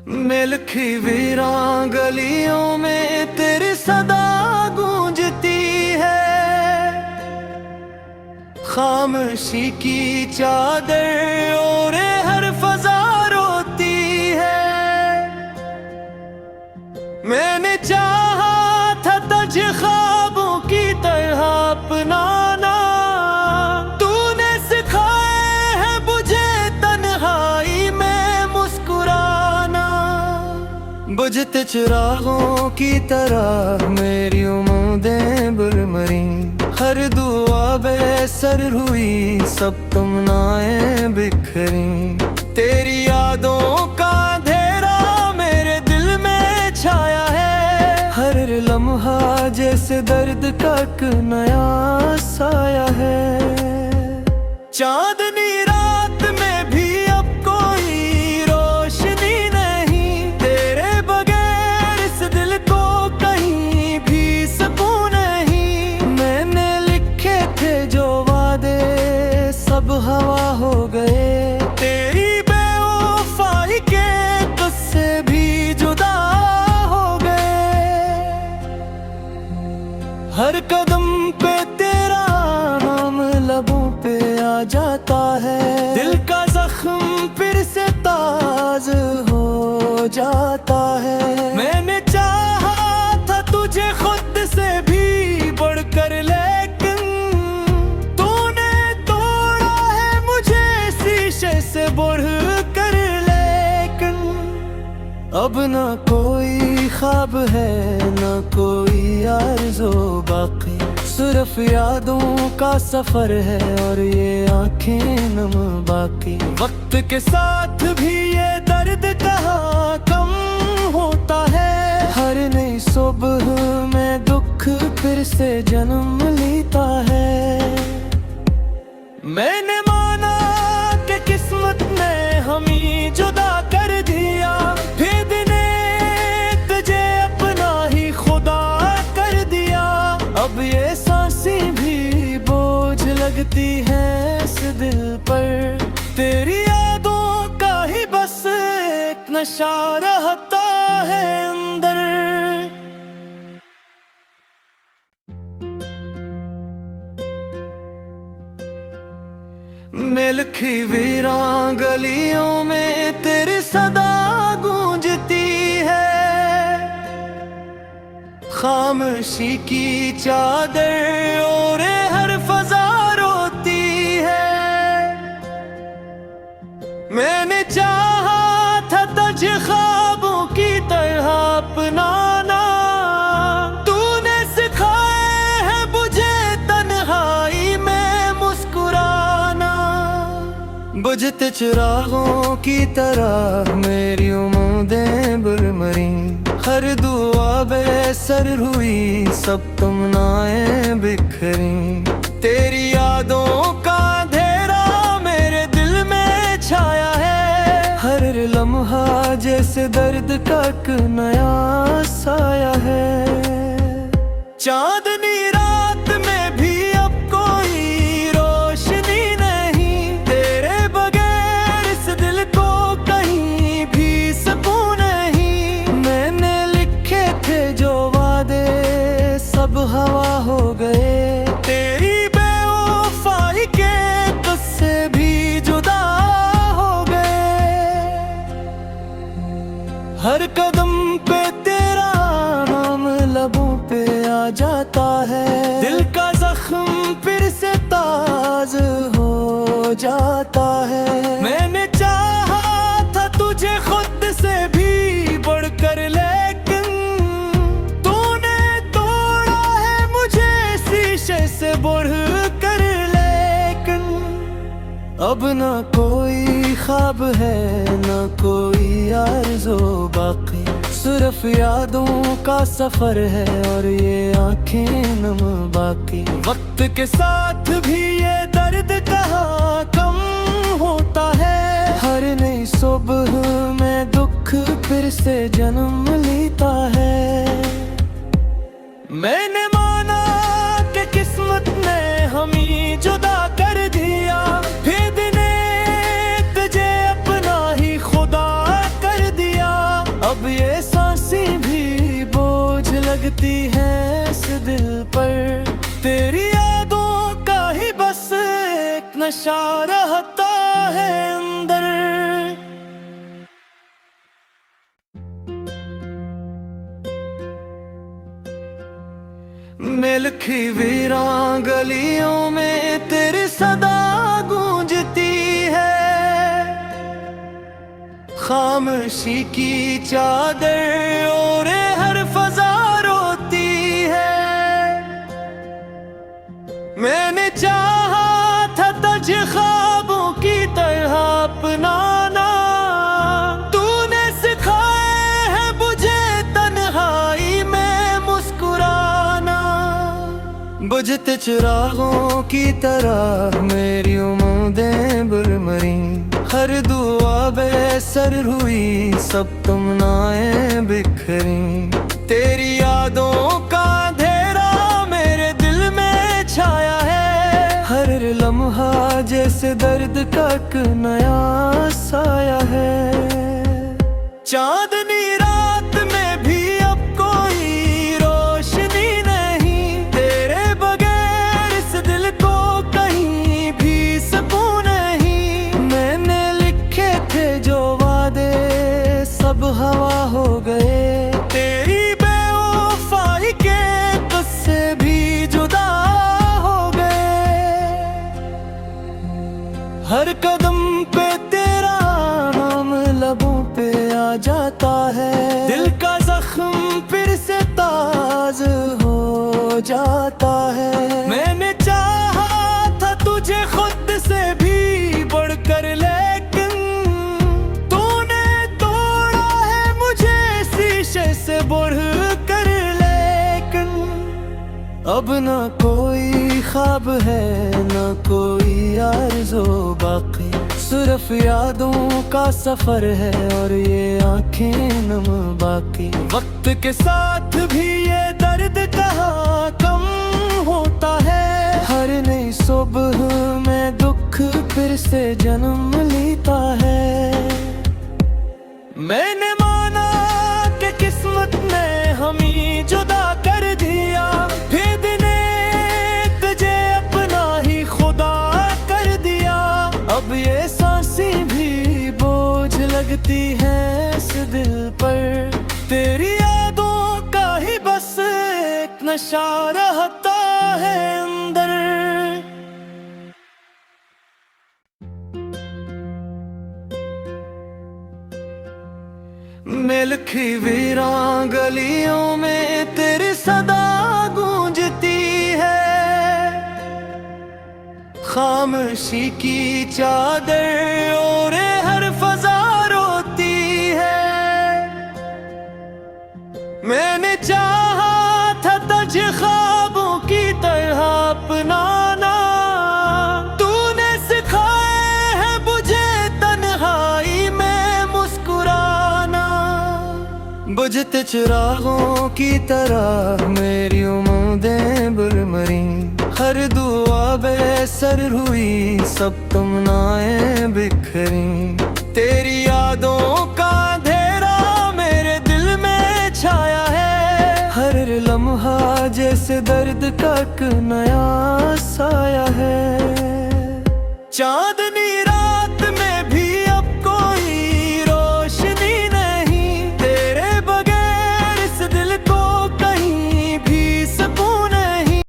मिलखी वीरां गलियों में तेरी सदा गूंजती है। खामोशी की चादर ओढ़े हर फजा रोती है। मैंने चाहा था तुझ ख्वाबों की तरह अपनाना, तूने सिखाए है मुझे तन्हाई में मुस्कुराना। बुझते चिरागों की तरह मेरी उम्मीदें बुलमरी, हर दुआ बेसर हुई सब तमन्नाएं बिखरी। तेरी यादों का अंधेरा मेरे दिल में छाया है, हर लम्हा जैसे दर्द का एक नया साया है। चांदनी रात में भी अब कोई रोशनी नहीं, तेरे बगैर इस दिल को कहीं भी सुकून नहीं। मैंने लिखे थे जो वादे सब हवा हो गए, तेरी बेवफाई के किस्से भी जुदा हो गए। हर कदम पे तेरा नाम लबों पे आ जाता है, दिल का जख्म फिर से ताज हो जाता है। मैंने चाहा था तुझे खुद से भी बढ़कर, लेकिन तूने तोड़ा है मुझे शीशे से बढ़कर। लेकिन अब ना कोई ख्वाब है ना कोई आरज़ू बाकी, सिर्फ यादों का सफर है और ये आंखें नम बाकी। वक्त के साथ भी ये दर्द कहाँ कम होता है, हर नई सुबह में दुख फिर से जन्म लेता है। मैंने माना कि किस्मत ने हमें जुदा कर दिया, फिर ने तुझे अपना ही खुदा कर दिया। अब ये सांसें भी बोझ लगती हैं इस दिल पर, तेरी यादों का ही बस एक नशा रहता है अंदर। मिलखी वीरां गलियों में तेरी सदा गूंजती है। खामोशी की चादर ओढ़े हर फजा रोती है। मैंने चाहा था तुझ ख्वाबों की तरह अपनाना, तूने सिखाए है मुझे तन्हाई में मुस्कुराना। बुझते चिरागों की तरह मेरी उम्मीदें बुलमरी, हर दुआ बेसर हुई सब तमन्नाएं बिखरी। तेरी यादों का अंधेरा मेरे दिल में छाया है, हर लम्हा जैसे दर्द का एक नया साया है। चांदनी रात में भी अब कोई रोशनी नहीं, तेरे बगैर इस दिल को कहीं भी सुकून नहीं। मैंने लिखे थे जो वादे सब हवा हो गए, तेरी बेवफाई के किस्से भी जुदा हो गए। हर कदम पे तेरा नाम लबों पे आ जाता है, दिल का जख्म फिर से ताज हो जाता है। मैंने चाहा था तुझे खुद से भी बढ़कर, लेकिन तूने तोड़ा है मुझे शीशे से बढ़कर। लेकिन अब ना कोई ख्वाब है ना कोई आरज़ू बाकी, सिर्फ यादों का सफर है और ये आंखें नम बाकी। वक्त के साथ भी ये दर्द कहाँ कम होता है, हर नई सुबह में दुख फिर से जन्म लेता है। मैंने माना कि किस्मत ने हमें जुदा कर दिया, फिर ने तुझे अपना ही खुदा कर दिया। नशा रहता है अंदर। मिलखी वीरां गलियों में तेरी सदा गूंजती है, खामोशी की चादर ओढ़े हर फजा रोती है। मैंने चाहा था तुझे ख्वाबों की तरह अपनाना, तूने सिखाए है मुझे तन्हाई में मुस्कुराना। बुझते चिरागों की तरह मेरी उम्मीदें बुरमरी, हर दुआ बेसर हुई सब तमन्नाएं बिखरी। तेरी यादों का अंधेरा मेरे दिल में छाया है, हर लम्हा जैसे दर्द का एक नया साया है। चांदनी रात में भी अब कोई रोशनी नहीं, तेरे बगैर इस दिल को कहीं भी सुकून नहीं। मैंने लिखे थे जो वादे सब हवा हो गए, तेरी बेवफाई के किस्से भी जुदा हो गए। हर कदम पे तेरा नाम लबों पे आ जाता है, दिल का जख्म फिर से ताज हो जाता है। मैंने चाहा था तुझे खुद से भी बढ़कर, लेकिन तूने तोड़ा है मुझे शीशे से बढ़ कर। लेकिन अब ना कोई ख्वाब है ना कोई आरज़ू बाकी, सिर्फ यादों का सफर है और ये आंखें नम बाकी। वक्त के साथ भी ये दर्द कहाँ कम होता है, हर नई सुबह में दुख फिर से जन्म लेता है। मैंने माना कि किस्मत ने हमें जुदा कर दिया, फिर ने तुझे अपना ही खुदा कर दिया। अब ये सांसें भी बोझ लगती हैं इस दिल पर, तेरी यादों का ही बस एक नशा रहता है अंदर। मिलखी वीरां गलियों में तेरी सदा गूंजती है, खामोशी की चादर ओढ़े हर फजा रोती है। मैंने चाहा था तुझे ख्वाबों की तरह अपनाना, तूने सिखाए है मुझे तन्हाई में मुस्कुराना। बुझते चिरागों की तरह मेरी उम्मीदें बुरमरी, हर दुआ बेसर हुई सब तमन्नाएं बिखरी। तेरी यादों का अंधेरा मेरे दिल में छाया है, हर लम्हा जैसे दर्द का एक नया साया है। चांद